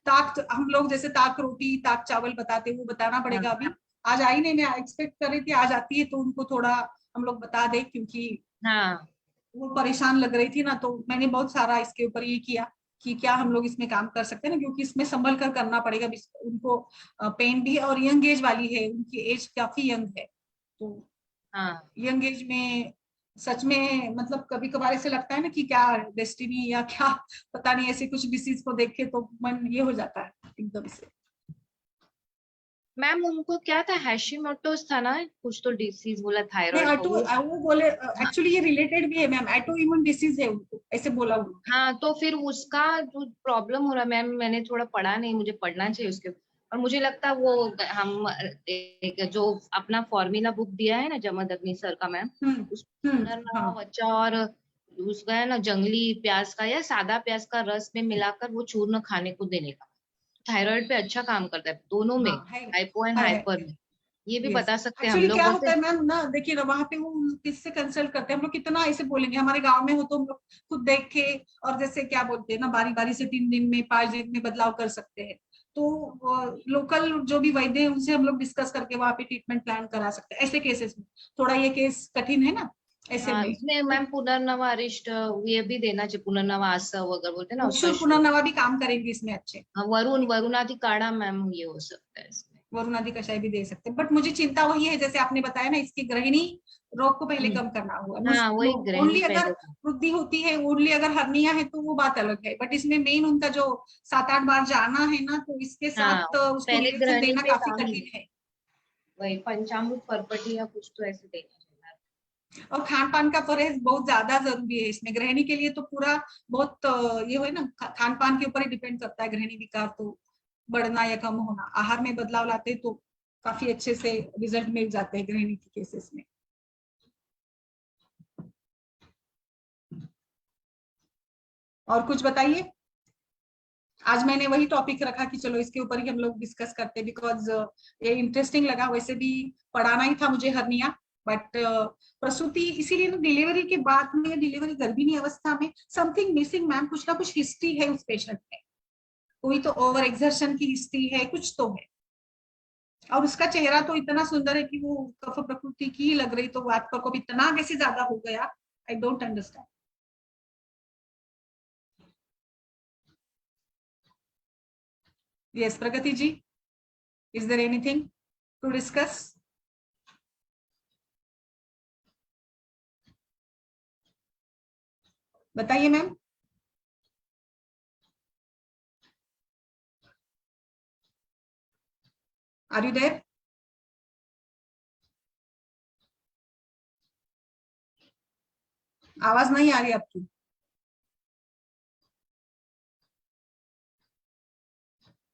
ताक हम लोग जैसे ताक रोटी ताक चावल बताते, वो बताना
हाँ
पड़ेगा अभी। आज आई नहीं, मैं एक्सपेक्ट कर रही थी आज आती है तो उनको थोड़ा हम लोग बता दें, क्योंकि
हाँ
वो परेशान लग रही थी ना, तो मैंने बहुत सारा इसके ऊपर ये किया कि क्या हम लोग इसमें काम कर सकते हैं ना, क्योंकि इसमें संभल कर करना पड़ेगा उनको। पेन भी, और यंग एज वाली है, उनकी एज काफी यंग है, तो
हाँ
यंग एज में सच में मतलब कभी कभार ऐसे लगता है ना कि क्या डेस्टिनी या क्या, पता नहीं, ऐसे कुछ डिसीज को देख के तो मन ये हो जाता है एकदम से।
मैम, उनको क्या था, हैशिमोटोस था ना कुछ तो डिसीज बोला,
नहीं
थायराइड का
ऑटो
वो।
वो बोले,
हाँ,
एक्चुअली ये रिलेटेड भी है मैम, ऑटो इम्यून डिसीज है उनको, ऐसे बोला उन्होंने।
हाँ, तो फिर उसका जो प्रॉब्लम हो रहा है मैम, मैंने थोड़ा पढ़ा नहीं, मुझे पढ़ना चाहिए उसके ऊपर। और मुझे लगता है वो हम एक जो अपना फॉर्मूला बुक दिया है ना जमदग्नि सर का मैम, उस पुनर्नवा
हाँ
बच्चा और उसका है ना जंगली प्याज का या सादा प्याज का रस में मिलाकर वो चूर्ण खाने को देने का, थायराइड पे अच्छा काम करता है दोनों में,
हाँ
हाइपो एंड
है
हाइपर में। ये भी
यस।
बता सकते हैं हम
एक्चुअली
लोग
क्या
बोलते
होता
हैं।
है मैम ना, देखिए ना वहां पे वो किससे कंसल्ट करते हैं, हम लोग कितना ऐसे बोलेंगे, हमारे गांव में हो तो हम लोग खुद देख के, और जैसे क्या बोलते हैं ना, बारी बारी से 3 दिन में 5 दिन में बदलाव कर सकते हैं। तो लोकल जो भी वैद्य है उनसे हम लोग डिस्कस करके वहां पे ट्रीटमेंट प्लान करा सकते हैं ऐसे केसेस में। थोड़ा ये केस कठिन है ना ऐसे
हाँ,
में,
उसमें
तो
मैम पुनर्नवा अरिष्ट ये भी देना चाहिए, पुनर्नवा आसव अगर बोलते हैं ना उसका
शूर पुनर्नवा भी काम करेंगे इसमें अच्छे।
हाँ, वरुणादि काढ़ा मैम ये हो सकता है इसमें।
वरुण आदि कषाय भी दे सकते हैं, बट मुझे चिंता वही है जैसे आपने बताया ना, इसकी गृहिणी रोग को पहले कम करना होगा।
हाँ, वही गृहिणी
ओनली अगर
पहले का।
वृद्धि होती है, ओनली अगर हर्निया है तो वो बात अलग है, बट इसमें मेन उनका जो 7-8 बार जाना है ना, तो इसके
हाँ,
साथ उसको
पहले
रिएक्शन
गृहिणी
देना
पे
काफी
काम,
कठिन है।
वही पंचामृत परपटी या कुछ तो ऐसे देना चाहिए।
और खान पान का परहेज बहुत ज्यादा जरूरी है इसमें। गृहिणी के लिए तो पूरा बहुत ये हो ना, खान पान के ऊपर ही डिपेंड करता है गृहिणी विकार तो बढ़ना या कम होना। आहार में बदलाव लाते तो काफी अच्छे से रिजल्ट मिल जाते हैं गृहिणी के केसेस में। और कुछ बताइए। आज मैंने वही टॉपिक रखा कि चलो इसके ऊपर ही हम लोग डिस्कस करते, बिकॉज ये इंटरेस्टिंग लगा। वैसे भी पढ़ाना ही था मुझे हर्निया, बट प्रसूति इसीलिए ना, डिलीवरी के बाद में, डिलीवरी गर्भिणी अवस्था में समथिंग मिसिंग मैम, कुछ ना कुछ हिस्ट्री है उस पेशेंट में। कोई तो ओवर एक्सर्शन की हिस्ट्री है, कुछ तो है। और उसका चेहरा तो इतना सुंदर है कि वो कफ प्रकृति की लग रही, तो वात प्रकोप इतना कैसे ज्यादा हो गया, I don't understand. Yes Pragati ji, is there anything to discuss? बताइए मैम। Are you there? आवाज नहीं आ रही आपकी।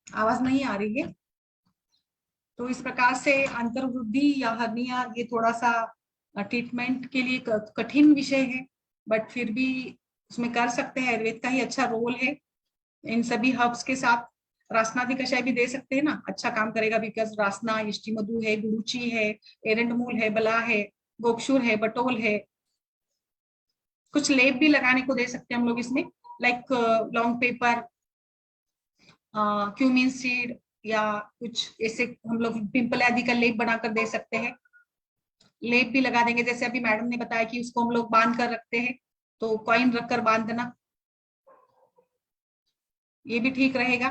आवाज नहीं आ रही है। तो इस प्रकार से अंतर्वृद्धि या हर्निया ये थोड़ा सा ट्रीटमेंट के लिए कठिन विषय है, बट फिर भी उसमें कर सकते हैं। आयुर्वेद का ही अच्छा रोल है इन सभी हर्ब्स के साथ। रासनादि कषाय भी दे सकते हैं ना, अच्छा काम करेगा, बिकॉज रासना, इष्टि मधु है, गुरुची है, एरंड मूल है, बला है, गोक्षुर है, बटोल है। कुछ लेप भी लगाने को दे सकते हैं हम लोग इसमें, like long paper, cumin seed, या कुछ ऐसे हम लोग पिंपल आदि का लेप बनाकर दे सकते हैं। लेप भी लगा देंगे, जैसे अभी मैडम ने बताया कि उसको हम लोग बांध कर रखते हैं, तो कॉइन रखकर बांध देना, ये भी ठीक रहेगा।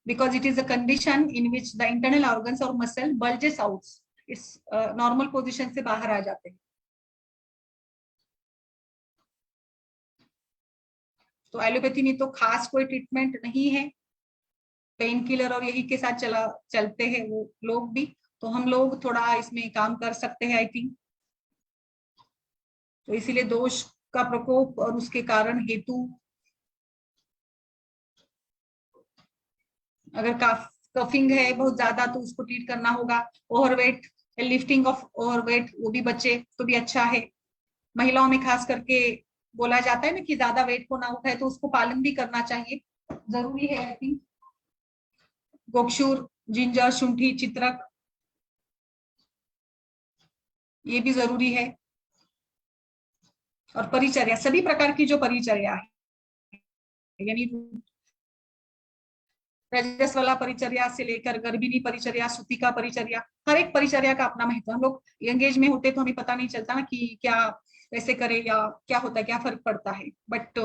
Because it is a condition in which the internal organs और मसल बल्जेस आउट, इस नॉर्मल पोजिशन से बाहर आ जाते हैं। तो एलोपैथी में तो खास कोई ट्रीटमेंट नहीं है, पेन किलर और यही के साथ चलते हैं वो लोग भी। तो हम लोग थोड़ा इसमें काम कर सकते हैं आई थिंक। तो इसीलिए दोष का प्रकोप और उसके कारण हेतु, अगर कफिंग है बहुत ज्यादा तो उसको ट्रीट करना होगा। ओवरवेट, लिफ्टिंग ऑफ ओवरवेट वो भी बच्चे तो भी अच्छा है। महिलाओं में खास करके बोला जाता है ना कि ज्यादा वेट को ना उठाए, तो उसको पालन भी करना चाहिए, जरूरी है आई थिंक। गोक्षूर, जिंजर, शुंठी, चित्रक, ये भी जरूरी है। और परिचर्या, सभी प्रकार की जो परिचर्या है, यानी रजस वाला परिचर्या से लेकर गर्भिणी परिचर्या, सूतिका परिचर्या, हर एक परिचर्या का अपना महत्व। हम लोग यंग एज में होते तो हमें पता नहीं चलता ना कि क्या कैसे करें या क्या होता है, क्या फर्क पड़ता है, बट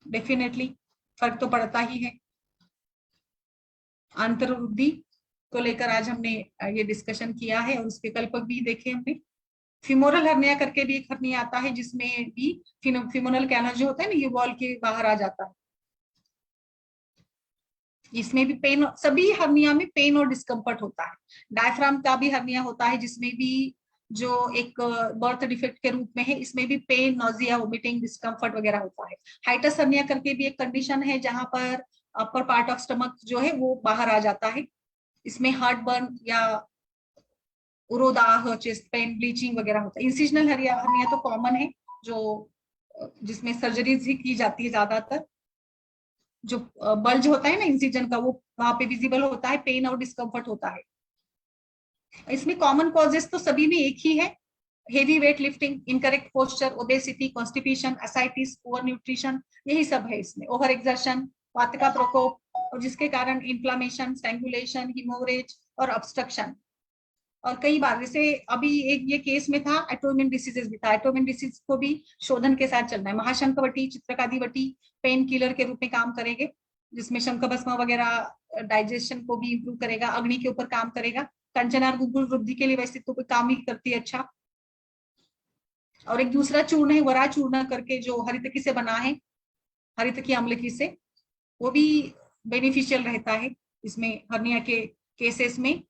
डेफिनेटली फर्क तो पड़ता ही है। अंतर्वृद्धि को लेकर आज हमने ये डिस्कशन किया है, और उसके कल्पक भी देखे हमने। फिमोरल हर्निया करके भी एक हर्निया आता है, जिसमें भी फिमोरल कैनल जो होता है ना, ये वॉल के बाहर आ जाता है। इसमें भी पेन, सभी हर्निया में पेन और डिस्कम्फर्ट होता है। डायफ्राम का भी हर्निया होता है, जिसमें भी जो एक बर्थ डिफेक्ट के रूप में है, इसमें भी पेन, नोजिया, वोमिटिंग, डिस्कम्फर्ट वगैरह होता है। हाइटस हर्निया करके भी एक कंडीशन है, जहां पर अपर पार्ट ऑफ स्टमक जो है वो बाहर आ जाता है। इसमें हार्ट बर्न या उरोदाह, चेस्ट पेन, ब्लीचिंग वगैरह होता है। इंसिजनल हर्निया तो कॉमन है, जो जिसमें सर्जरीज ही की जाती है ज्यादातर। जो बल्ज होता है ना इंसिजन का, वो वहां पे विजिबल होता है, पेन और डिस्कम्फर्ट होता है। इसमें कॉमन कॉजेस तो सभी में एक ही है, heavy weight lifting, incorrect posture, obesity, constipation, ascites, poor nutrition, यही सब है इसमें। ओवर एक्सर्शन, वात का प्रकोप, और जिसके कारण इन्फ्लामेशन, स्ट्रैंगुलेशन, हिमोरेज और ऑब्स्ट्रक्शन। और कई बार जैसे अभी एक ये केस में था, एटोमिन डिसीजेस भी था। एटोमिन डिसीज को भी शोधन के साथ चलना है। महाशंखवटी, चित्रकादिवटी पेन किलर के रूप में काम करेंगे, जिसमें शंख भस्म वगैरह डाइजेशन को भी इंप्रूव करेगा, अग्नि के ऊपर काम करेगा। कंचनार गुग्गुल वृद्धि के लिए वैसे तो कोई काम ही करती है अच्छा। और एक दूसरा चूर्ण है वरा चूर्ण करके, जो हरितकी से बना है, हरितकी अम्लकी से, वो भी बेनिफिशियल रहता है इसमें हर्निया के केसेस में।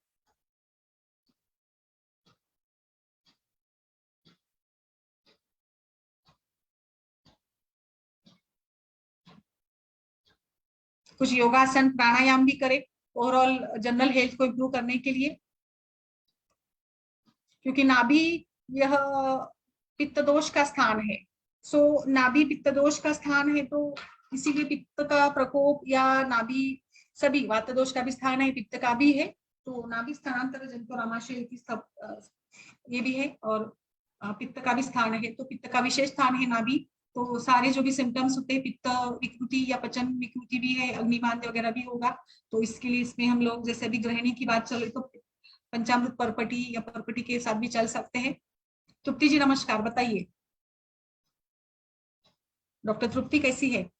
कुछ योगासन प्राणायाम भी करें ओवरऑल जनरल हेल्थ को इम्प्रूव करने के लिए, क्योंकि नाभि यह पित्त दोष का स्थान है। सो नाभि पित्त दोष का स्थान है, तो इसीलिए पित्त का प्रकोप या नाभि, सभी वात दोष का भी स्थान है, पित्त का भी है, तो नाभि स्थानांतर जनितो रामाशय की सब ये भी है, और पित्त का भी स्थान है, तो पित्त का विशेष स्थान है नाभि। तो सारे जो भी सिम्टम्स होते हैं, पित्त विकृति या पचन विकृति भी है, अग्निबाध वगैरह भी होगा, तो इसके लिए इसमें हम लोग जैसे अभी गृहिणी की बात चल रही, तो पंचामृत परपटी या परपटी के साथ भी चल सकते हैं। तृप्ति जी नमस्कार, बताइए डॉक्टर तृप्ति कैसी है?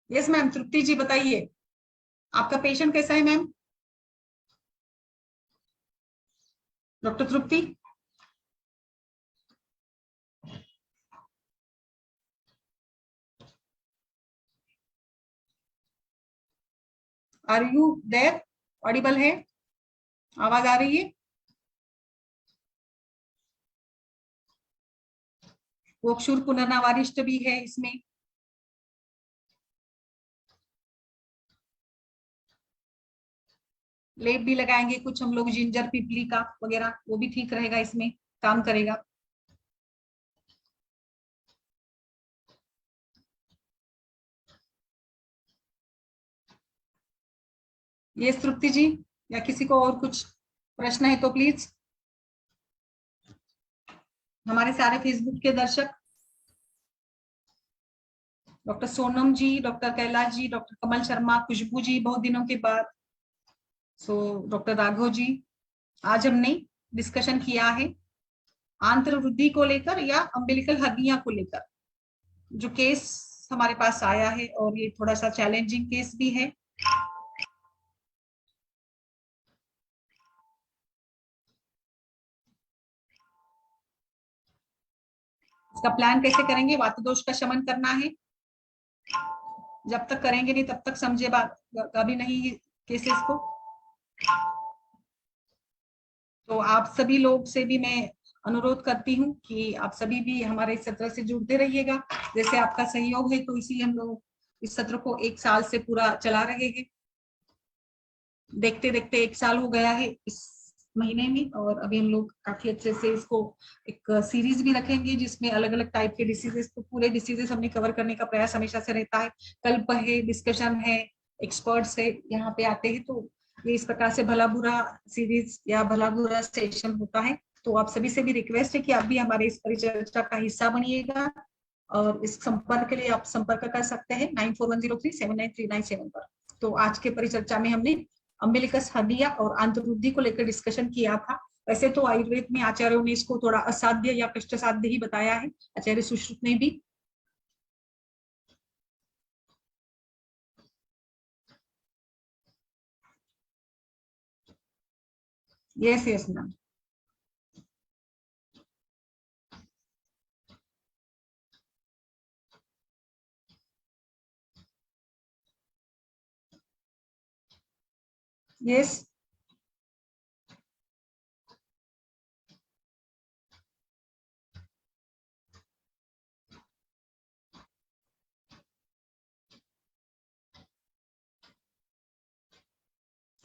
यस मैम, तृप्ति जी बताइए आपका पेशेंट कैसा है ma'am? Doctor Tripti, are you there? Audible है? आवाज आ रही है? वोक्षुर पुनर्नावारिष्ट भी है इसमें। लेप भी लगाएंगे कुछ हम लोग जिंजर पिपली का वगैरह, वो भी ठीक रहेगा, इसमें काम करेगा। ये तृप्ति जी, या किसी को और कुछ प्रश्न है तो प्लीज। हमारे सारे फेसबुक के दर्शक, डॉक्टर सोनम जी, डॉक्टर कैलाश जी, डॉक्टर कमल शर्मा, खुशबू जी बहुत दिनों के बाद, सो डॉक्टर राघव जी, आज हमने डिस्कशन किया है आंत्र वृद्धि को लेकर या अम्बिलिकल हर्निया को लेकर, जो केस हमारे पास आया है, और ये थोड़ा सा चैलेंजिंग केस भी है। इसका प्लान कैसे करेंगे? वात दोष का शमन करना है, जब तक करेंगे नहीं तब तक समझे बात कभी नहीं केसेस को। तो आप सभी लोग से भी मैं अनुरोध करती हूँ कि आप सभी भी हमारे इस सत्र से जुड़ते रहिएगा, जैसे आपका सहयोग है, तो इसीलिए हम लोग इस सत्र को 1 साल से पूरा चला रहे हैं। देखते देखते 1 साल हो गया है इस महीने में, और अभी हम लोग काफी अच्छे से इसको एक सीरीज भी रखेंगे, जिसमें अलग अलग टाइप के डिसीजेस, तो पूरे डिसीजेस हमने कवर करने का प्रयास हमेशा से रहता है। कल्प है, डिस्कशन है, एक्सपर्ट्स है यहाँ पे आते हैं, तो ये इस प्रकार से भला बुरा सीरीज या भला बुरा सेशन होता है। तो आप सभी से भी रिक्वेस्ट है कि आप भी हमारे इस परिचर्चा का हिस्सा बनिएगा, और इस संपर्क के लिए आप संपर्क कर सकते हैं 9410379397 पर। तो आज के परिचर्चा में हमने अम्बिलिकस हर्निया और आंतरवृद्धि को लेकर डिस्कशन किया था। वैसे तो आयुर्वेद में आचार्यों ने इसको थोड़ा असाध्य या कष्ट साध्य ही बताया है, आचार्य सुश्रुत ने भी। Yes yes ma'am. यस,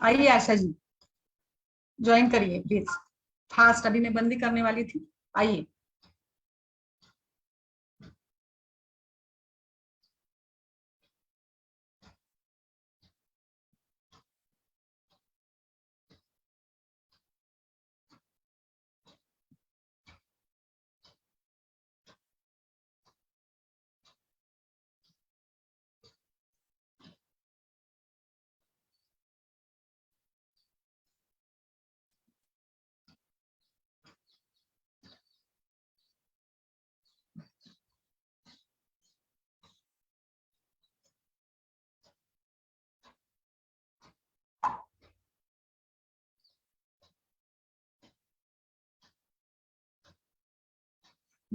आइए आशा जी, ज्वाइन करिए प्लीज। फास्ट अभी मैं बंदी करने वाली थी, आइए।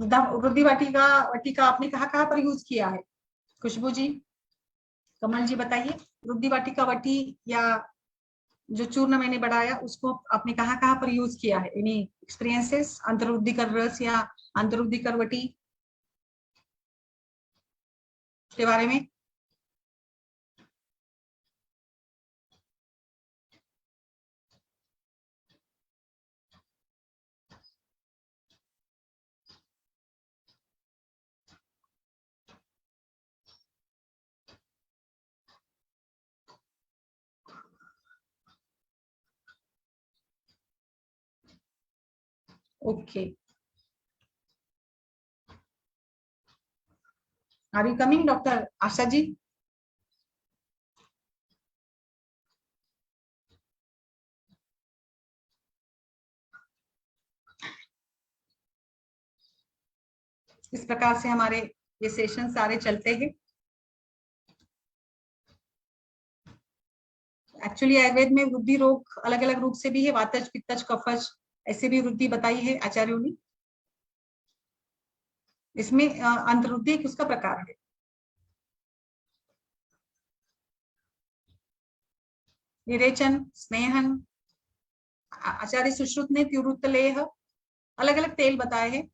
वृद्धि वाटिका वाटिका आपने कहाँ पर यूज किया है? खुशबू जी, कमल जी बताइए। वृद्धि वाटिका वटी या जो चूर्ण मैंने बढ़ाया उसको आपने कहाँ पर यूज किया है? एनी एक्सपीरियंसेस अंतर्वृद्धि कर रस या अंतर्वृद्धि कर वटी के बारे में? Okay, are you coming doctor Asha ji? इस प्रकार से हमारे ये सेशन सारे चलते हैं। एक्चुअली आयुर्वेद में वृद्धि रोग अलग अलग रूप से भी है, वातज पित्तज कफज ऐसे भी वृद्धि बताई है आचार्यों ने। इसमें अंतर्वृद्धि एक उसका प्रकार है। निरेचन, स्नेहन, आचार्य सुश्रुत ने त्युरुतलेह अलग अलग तेल बताए हैं,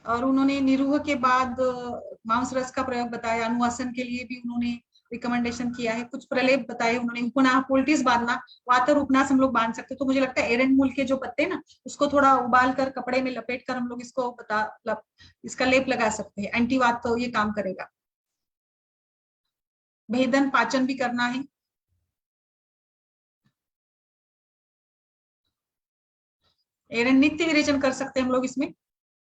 और उन्होंने निरूह के बाद मांस रस का प्रयोग बताया। अनुवासन के लिए भी उन्होंने रिकमेंडेशन किया है। कुछ प्रलेप बताए उन्होंने। उपना, पोल्टिस बांधना, वातर उपनास हम लोग बांध सकते। तो मुझे लगता है एरंडमूल के जो पत्ते ना, उसको थोड़ा उबाल कर कपड़े में लपेट कर हम लोग इसको इसका लेप लगा सकते हैं। एंटीवात तो ये काम करेगा। भेदन, पाचन भी करना है। एरंड नित्य विरेचन कर सकते हैं हम लोग इसमें,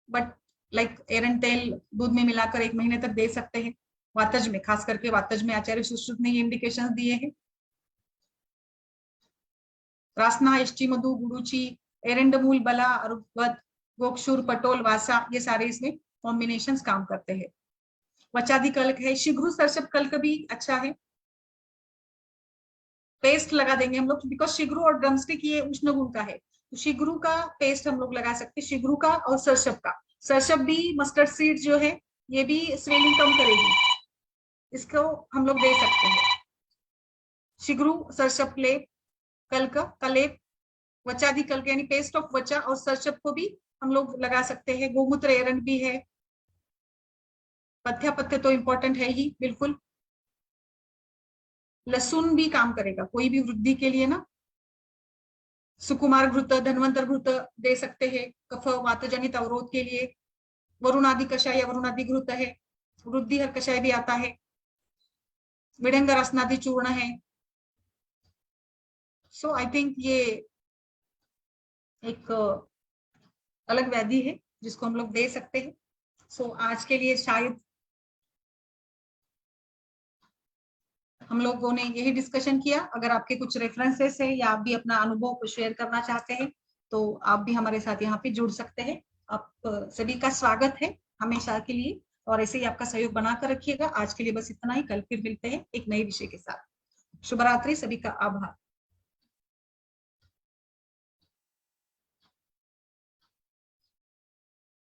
बट लाइक एरंड तेल दूध में मिलाकर 1 महीने तक दे सकते हैं। वातज में, खास करके वातज में आचार्य सुश्रुत ने ये इंडिकेशन दिए हैं। रासना, यष्टि मधु, गुड़ुची, एरंडमूल, बला, अरुवत, गोक्षुर, पटोल, वासा, ये सारे इसमें कॉम्बिनेशंस काम करते हैं। वचादि कल्क है, शिग्रु सरसप कल्क भी अच्छा है। पेस्ट लगा देंगे हम लोग, बिकॉज शिग्रु और ड्रमस्टिक ये उष्ण गुण का है, तो शिग्रु का पेस्ट हम लोग लगा सकते हैं, शिग्रु का और सरसप का। सरसप भी, मस्टर्ड सीड जो है, ये भी स्वेलिंग कम करेगी, इसको हम लोग दे सकते हैं। शिग्रु सरसप लेप, कल्क का लेप, वचादि कल्क यानी पेस्ट ऑफ वचा और सरसप को भी हम लोग लगा सकते हैं। गोमूत्र एरंड भी है। पथ्य पथ्य तो इंपॉर्टेंट है ही बिल्कुल। लहसुन भी काम करेगा कोई भी वृद्धि के लिए ना। सुकुमार घृत, धन्वंतर घृत दे सकते हैं कफ वात जनित अवरोध के लिए। वरुणादि कषाय या वरुणादि घृत है। वृद्धि हर कषाय भी आता है। विडंग रसनादि चूर्ण है। सो आई थिंक ये एक अलग व्याधि है जिसको हम लोग दे सकते हैं। सो आज के लिए शायद हम लोगों ने यही डिस्कशन किया। अगर आपके कुछ रेफरेंसेस है या आप भी अपना अनुभव को शेयर करना चाहते हैं तो आप भी हमारे साथ यहाँ पे जुड़ सकते हैं। आप सभी का स्वागत है हमेशा के लिए, और ऐसे ही आपका सहयोग बनाकर रखिएगा। आज के लिए बस इतना ही, कल फिर मिलते हैं एक नए विषय के साथ। शुभ रात्रि, सभी का आभार।